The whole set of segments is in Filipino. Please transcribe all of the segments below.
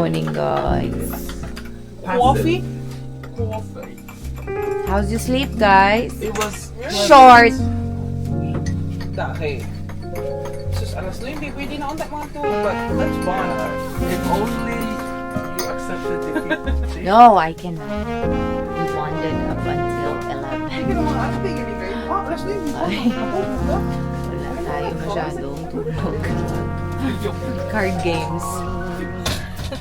morning, guys. Coffee? How's your sleep, guys? It was Short. Okay. Sus, alas 9, pwede na untak mga to. But let's bond. If only you accepted defeat. No, I cannot. We bonded up until 11. Hindi naman ano, tigil kayo. Alas 9. Ay. Wala tayo masyadong tulog. Card games.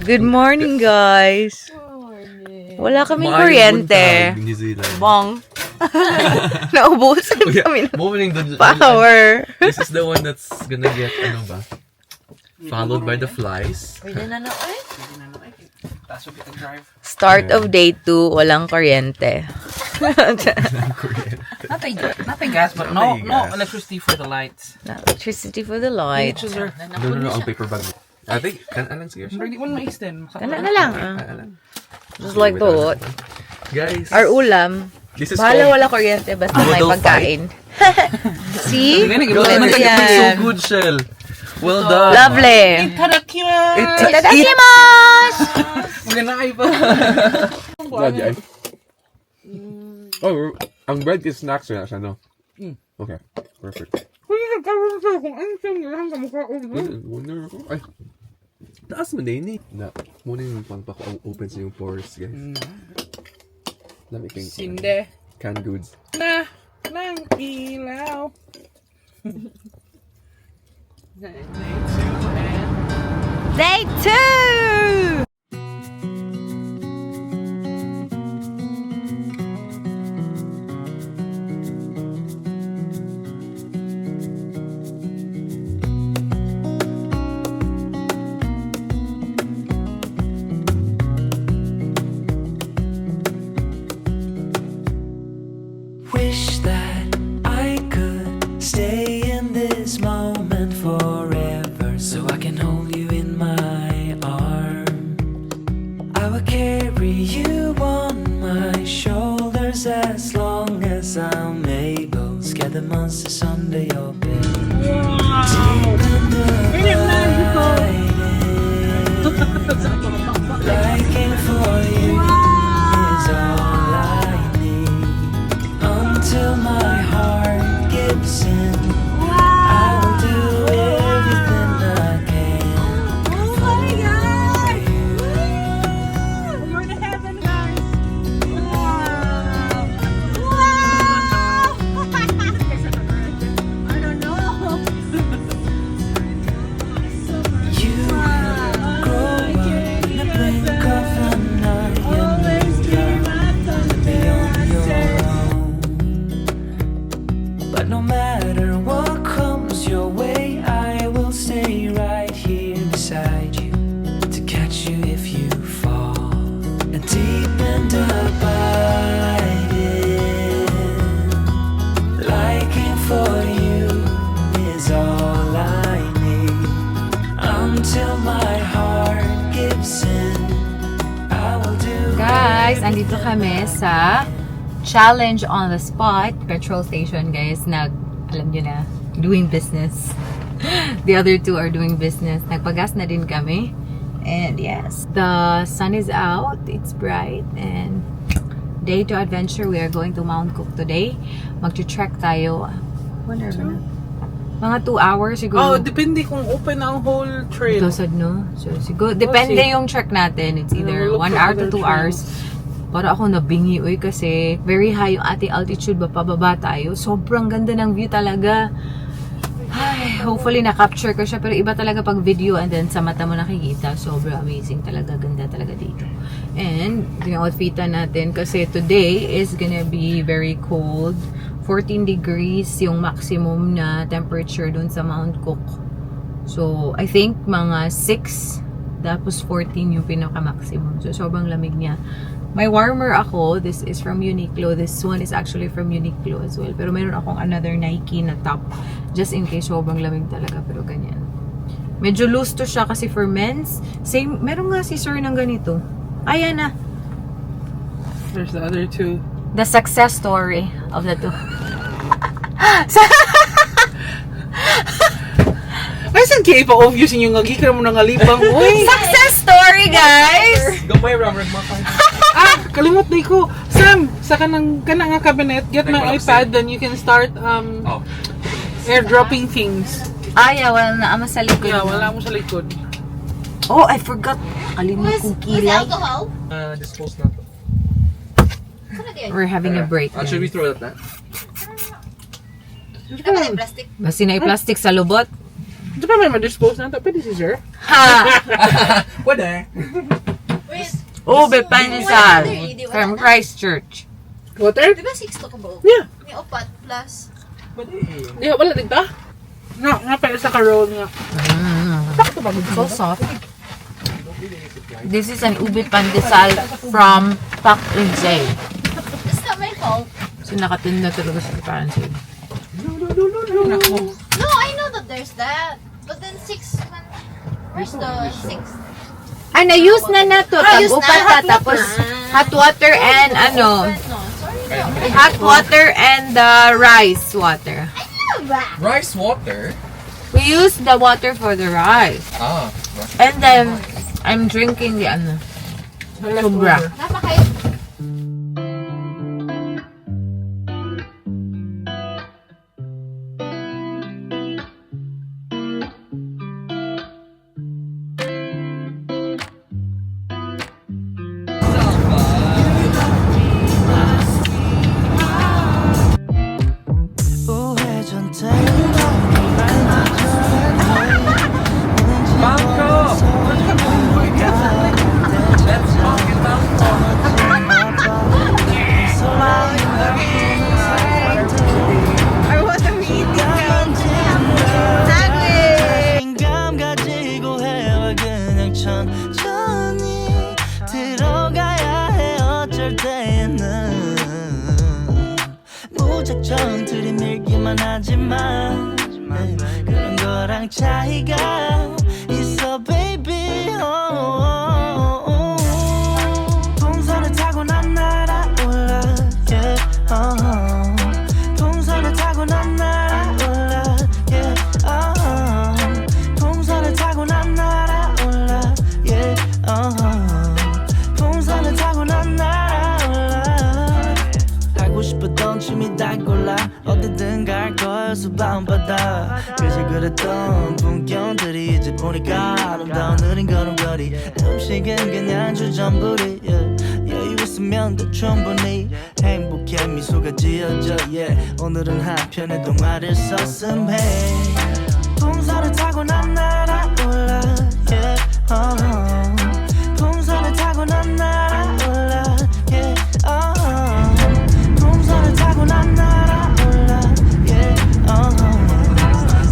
Good morning, guys. Wala kaming kuryente. New Zealand. Bong. Naubusan kami ng Moving the power. This is the one that's gonna get ano ba? Followed by the flies. Pwede na na ay. Taso kita drive. Start of day 2, walang kuryente. Nothing gas, but no Nothing no gas. electricity for the lights. Electricity for the lights. No, ang paper bag. I think, alang sige. Hindi mo ma-extend. Kana na lang. Alang. Just like that. Guys, Our ulam. this is Bahala called wala kuryente basta may Noodle pagkain. See? It's Yan. so good, Shell. Well done. Lovely. Itadakimasu! Itadakimasu! Maganda kayo pa. Oh, ang bread is snacks na siya, no? Okay, perfect. Wonder ako. Ay, taas mo na yun eh. Muna yung pangpako ang open sa yung pores, guys. Lamig kayong Sinde canned goods. na ng ilaw. Day 2! Wish that I could stay in this moment forever, so I can hold you in my arms. I will carry you on my shoulders as long as I'm able. Scare the monsters under your bed. Deep under liking for you is all I need. Until my heart gives in, I will do everything I can for you. We're to heaven, guys. Wow. Wow. I don't know. You will grow up in the blink of an eye and move to be on your own. But no matter what comes your way, I will stay right here beside you to catch you if you fall. And deep and abiding, liking for you is all I need. Until my heart gives in, I will do. Guys, andito kami sa Challenge on the Spot petrol station, guys. Alam nyo na, doing business. The other two are doing business. Nagpagas na din kami. And yes, the sun is out. It's bright. And day to adventure. We are going to Mount Cook today. Mag-trek tayo. Whatever na. Mga 2 hours siguro. Oh, depende kung open ang whole trail. Tosad, no? So, siguro, depende see. yung trek natin. It's either Look 1 for hour to other 2 hours. trails. Para ako nabingi, uy, kasi very high yung ating altitude, pababa tayo. Sobrang ganda ng view talaga. Ay, hopefully na-capture ko siya, pero iba talaga pag video and then sa mata mo nakikita. Sobrang amazing talaga, ganda talaga dito. And, yung outfitan natin, kasi today is gonna be very cold. 14 degrees yung maximum na temperature dun sa Mount Cook. So, I think mga 6, tapos 14 yung pinaka-maximum. So, sobrang lamig niya. May warmer ako. This is from Uniqlo. This one is actually from Uniqlo as well. Pero meron akong another Nike na top. Just in case sobrang lamig talaga. Pero ganyan. Medyo loose to siya kasi for men's. Same. Meron nga si sir ng ganito. Ayan na. There's the other two. The success story of the two. Ay, saan kayo pa-obvious yung ngagikan mo ng alipang? Uy! Success story, guys! Gamay ramrag mo pa. Kalimot na ko. Sam, sa kanang nga cabinet, get my Like, iPad, then you can start Oh. airdropping things. Ay, wala na ama sa likod. Yeah, wala mo sa likod. Oh, I forgot. Kalimut kong kilay. alcohol? Dispose na to. We're having a break. Should we throw that na? Dapat yung plastic. Basi na yung plastic sa lubot. Di ba may ma-dispose na ito? Pwede si sir? Ha! Pwede. Wait, Ube Pandesal from Christchurch. Water? di ba 6 to ka bro? Yeah. May opat plus. Di ba, wala dito? No, nga pala sa ka-roll nga. So soft. This is an ube pandesal from Pak Lindsay. It's not my fault. So nakatinda talaga sa kiparan sa'yo. No, I know that there's that. But then 6 man. Where's the 6? Ay, na-use na na to. use Tag-upat na. na. Tapos hot water and ano, No, sorry. No. hot water and rice water. Rice water? We use the water for the rice. Ah. And then, I'm drinking the ano, sobra. Napakayo. 우회전 감 가지고 해와 그냥 천천히 들어가야 해 어쩔 때는 무작정 들이밀기만 하지만 그런 거랑 차이가 있어 baby 동선을 타고 난 날아올라 yeah, 동선을 타고 난 날아올라 yeah, 동선을 타고 난 날아올라 yeah, 동선을 타고 난 날아올라 하고 싶었던 춤이 다 골라 어디든 갈 거여서 밤바다 그저 그랬던 풍경들이 이제 보니까 아름다운 느린 걸음걸이 음식은 그냥 주전부리 여유 있으면 더 충분히 행복해 미소가 지어져 yeah. 오늘은 한편의 동화를 썼음 해 동선을 타고 난 날아올라 yeah. 동선을 타고 난 날아올라 yeah. 동선을 타고 난 날아올라 yeah.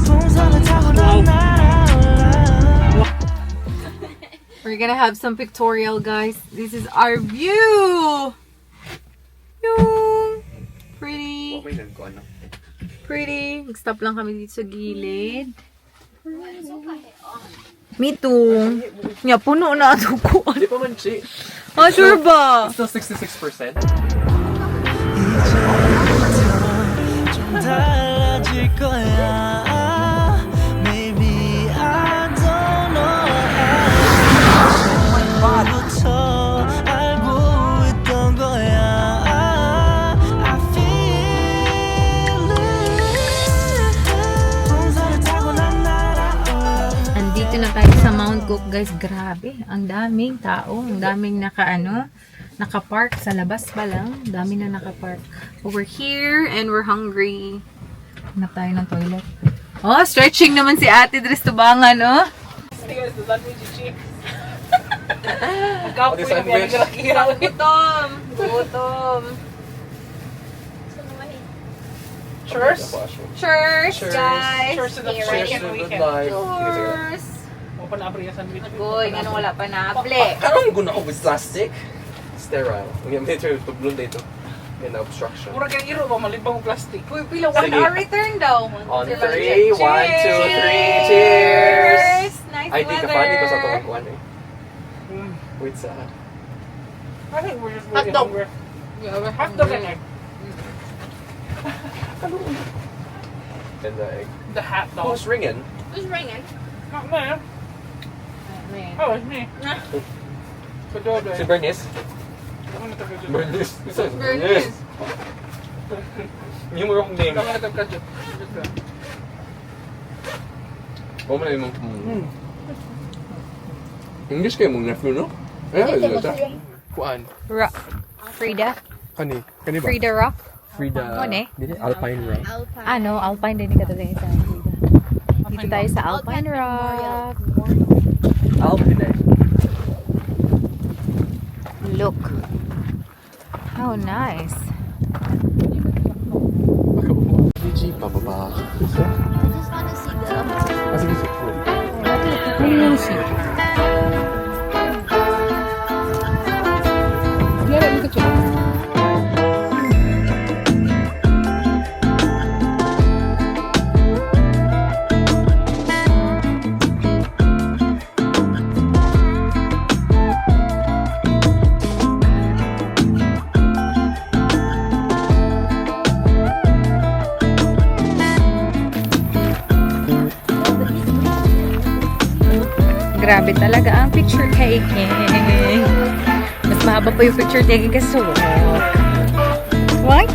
동선을 타고 난 날아올라 We're gonna have some pictorial, guys. This is our view. Yung pretty. Pretty. Mag-stop lang kami dito sa gilid. Me too. Nya, puno na ito ko. Di pa man chi. Ah, sure ba? Still 66%. 좀 달라질 거야 Maybe I don't know 처음부터 알고 있던 거야 I feel it 동선을 타고 난 날아올라 Andito na tayo sa Mount Cook, guys. Grabe. Ang daming tao. Ang daming nakapark sa labas pa lang. Ang dami na nakapark. We're here and we're hungry. Hanap tayo ng toilet. Oh, stretching naman si Ate Dres Tubangan, oh. Magkapoy na kaya naglalakira. Gutom. Gutom. Cheers. Cheers, guys. Cheers to the Here, cheers right to the here. weekend. Cheers. Mo pa na-apre yung sandwich. Goy, ganun wala pa na. Ple. Anong guna ko with plastic? Sterile. Ngayon dito yung tublon dito. Yan na obstruction. Mura kaya iro ba malibang plastic. Uy, pila, 1 Sige. hour return daw. On Sila 3, check. 1, 2, 3, cheers! Nice Ay, di ka weather. pa dito sa tuwag eh. Mm. Wait sa... I think we're just really Hotdog. hungry. Yeah, we're Hotdog hungry. and egg. And the egg. The hot dog. Who's ringing? Who's ringing? Not me. Oh, it's me. Kadobe. Si Bernice? Ako na taga-jud. Bernice. Bernice. Yung wrong name. Ako na taga-jud. Oo mo na yung English kayo mong nephew, no? Ay, ay, ay. Kuan? Rock. Frida. Kani? Kani ba? Frida Rock. Frida. Ano eh? Dili, Alpine Rock. Alpine. Ano, Alpine din ka tayo sa Frida. Dito tayo sa Alpine Rock. Alpine. Look. How nice. Gigi, pababa. I just want to see the Ah, sige, sige. Music. Grabe talaga ang picture taking. Mas mahaba pa yung picture taking kasi sa walk. What?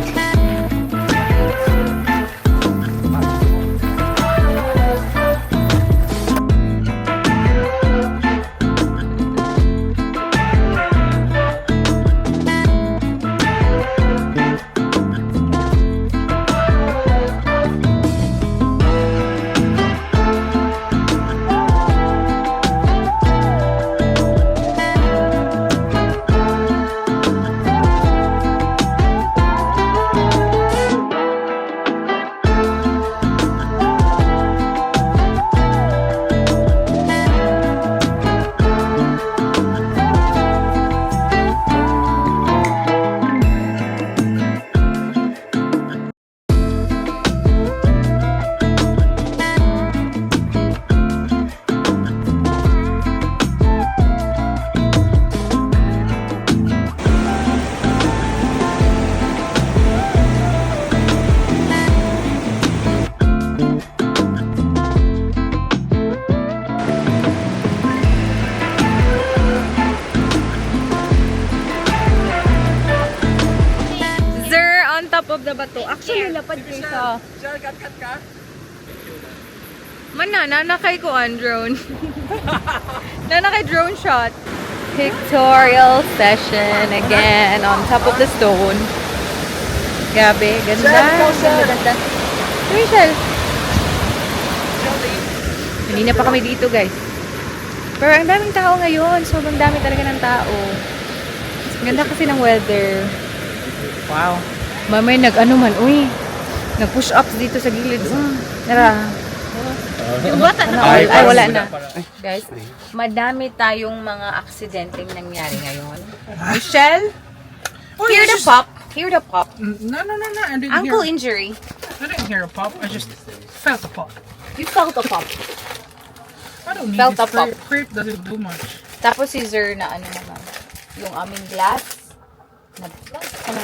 Of the bato. Actually, lapad kayo sa... Sir, cut ka? Nanakay ko on drone. Nanakay drone shot. Pictorial session again on top of the stone. Gabi, ganda. Ganda. Rachel. Kanina pa kami dito, guys. Pero ang daming tao ngayon. Sobrang dami talaga ng tao. Ganda kasi ng weather. Wow. Mamay nag-push ups dito sa gilid. Tara. Yung bata na ay wala na. Guys, madami tayong mga aksidenteng nangyari ngayon. Michelle, hear the pop. Hear the pop. No. I didn't Ankle hear. injury. I didn't hear a pop. I just felt a pop. You felt a pop. I don't need Felt it. a pop. Creep doesn't do much. Tapos si Zer na ano naman. Yung aming glass.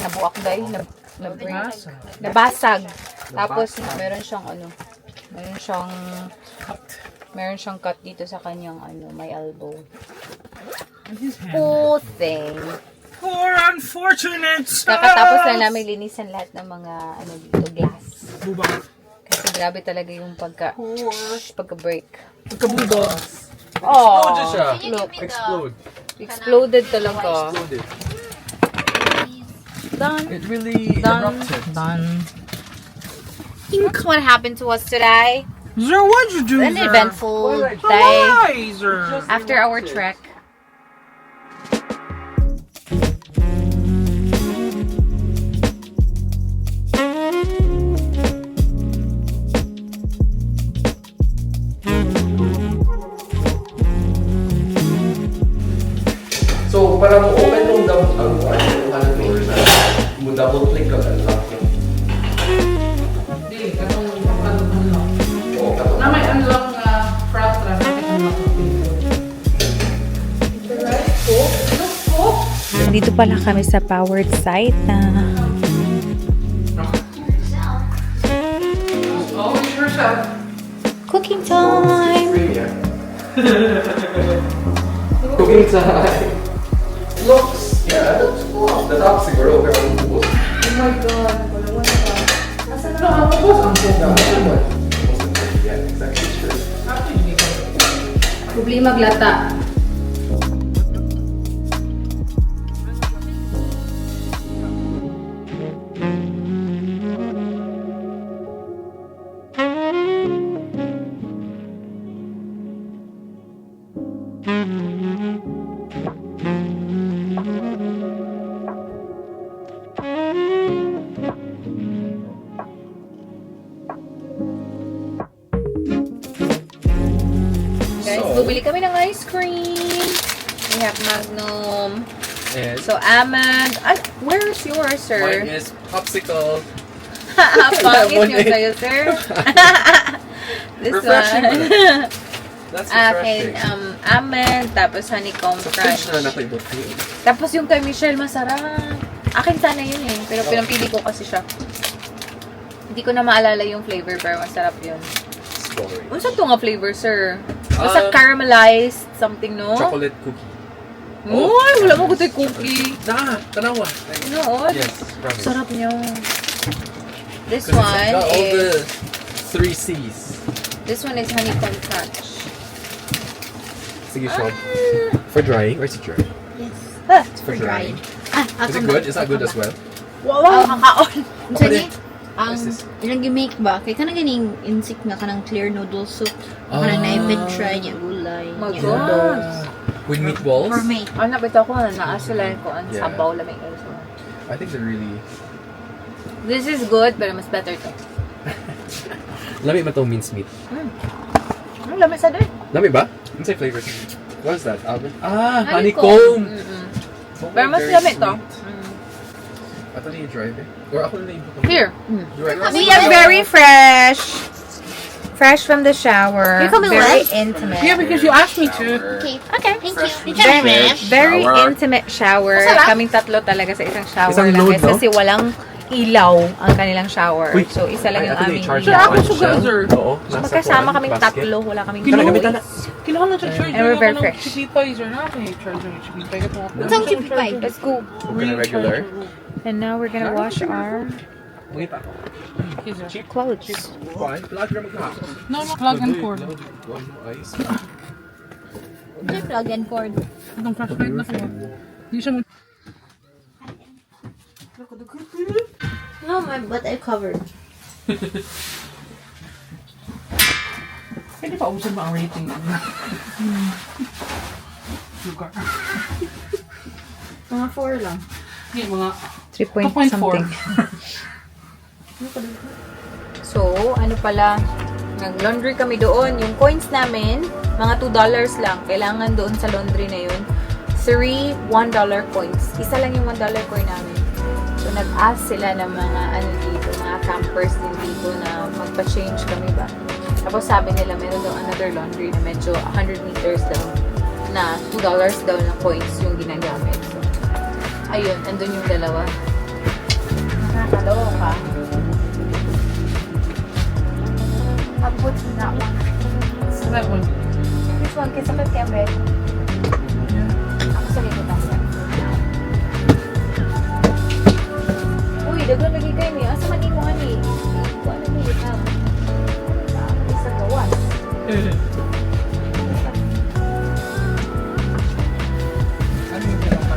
Nabuak guys. Nabasag. Tapos meron siyang meron siyang cut dito sa kanyang may elbow. Poor thing. Poor unfortunate son. Kakatapos na namin linisan lahat ng mga dito glass. Bubang. Kasi grabe talaga yung pagka-break. Pagkabudo. Oh, Can you look. give me Explode. Exploded talaga. Exploded. Done. It really Done. erupted. Done. Look what happened to us today. Zer, what'd you do, An Zer? eventful day Why, Zer? after our trek. So, para mo open yung double click ka unlock yun. Dili, katong unlock. Oo, katong. Na may unlock na fratra na unlock na Dito pala kami sa powered site na Always yourself. cooking time. Free, yeah. Cooking time! Looks! Yeah. Looks cool. The top siguro, pero ang buo. Oh my God. Wala ka. Asa na No, it was on both. Yeah, exactly. Sure. problema glata. Guys, bumili kami ng ice cream. We have Magnum. And So, almond. Ay, where's yours, sir? mine is popsicle. Pangit yung Lemonade. sa'yo, sir. This Refreshing one. That's Akin, refreshing. almond, tapos honeycomb So, crunch. fish na natin ito. Tapos yung kay Michelle, masarap. Akin sana yun eh. Pero pinampili ko kasi siya. Hindi ko na maalala yung flavor, pero masarap yun. Story. Ano sa nga flavor, sir? Basta Um, caramelized something, no? Chocolate cookie. Uy, wala mo gutoy cookie. Tanawa. No, Yes, promise. sarap niya. This 'Cause it's one got all the is 3 C's. honeycomb crunch. Sige, Sean. For drying, or is it dry? Yes. Ah, For drying. Ah, Is it good? Is that good as well? wow, kakaon. Unsa ni? Ang What's this? ilang gimake ba? Kay kanang ganing insik nga kanang clear noodle soup. Kanang na-event try niya gulay. My niya. God. With meatballs? Gourmet. Ano bitaw ko na naasulayan ko ang Yeah. sabaw lamig kayo. I think they're really... This is good, pero mas better to. Lami ba itong minced meat? Ang lamig sa din. Lami ba? Ano sa flavors? What is that? Almond? Ah, Honeycomb. honeycomb! Mm-mm. Oh, Pero mas very lamig to. sweet. I thought you drive it. Or ako na yung Here. You right? Kami We are very fresh. Fresh from the shower. You're coming Very wet? intimate. Yeah, because you asked me to. Okay. Okay. Thank Fresh you. from Thank you. fresh. Very Shower. intimate shower. Masarap. Kaming tatlo talaga sa isang shower Isang lang. load, Guys, no? kasi walang ilaw ang kanilang shower. Wait. So, isa lang Ay, yung I think aming they charge ilaw. Ako together. Oo. nasa Magkasama kuwan, kaming basket. tatlo. Wala kaming Kailangan- choice. Kailangan na sa charger. And we're very Ako ng fresh. chipipizer na ako eh. Charger ng chipipizer. Saan chipipay? Let's go. Gonna regular. And now we're gonna wash our Wait ako. clothes. Kuwan? Plug na magkahapon. No, plug and cord. Ice. May plug and cord. Itong flashlight na ko. Hindi siya No, but I covered. Pwede pa usan ba ang rating? Lugar. Mga 4 lang. Hindi, mga 3 point 2.4. something. So, ano pala, nag-laundry kami doon. Yung coins namin, mga $2 lang. Kailangan doon sa laundry na yun. 3 $1 coins. Isa lang yung $1 coin namin. So, nag-ask sila ng mga ano dito, mga campers din dito na magpa-change kami ba. Tapos sabi nila, meron daw another laundry na medyo 100 meters daw na $2 daw na coins yung ginagamit. So, ayun, andun yung dalawa. Nakakaloka. What's that one? that one. Which one? Kasi sakit kaya, Beth? Ako sa likod nasa. Uy, dagan lagi kayo niya. Asa man imo ani? Iko ano ni Vietnam? Sa gawas. Ano yung pinaka?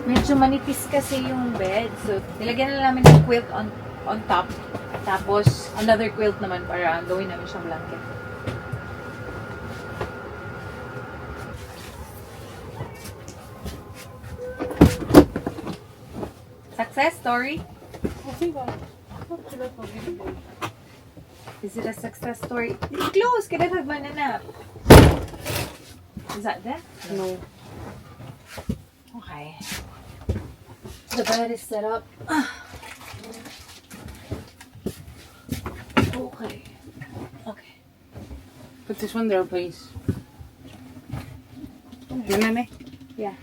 Medyo manipis kasi yung bed. So, nilagyan na namin ng quilt on top. Tapos, another quilt naman para gawin namin siyang blanket. Success story? Okay ba? Is it a success story? Close! Kada nagmananap. Is that there? No. Okay. The bed is set up. Okay. Okay. Put this one there, please. Yun na, eh. Yeah.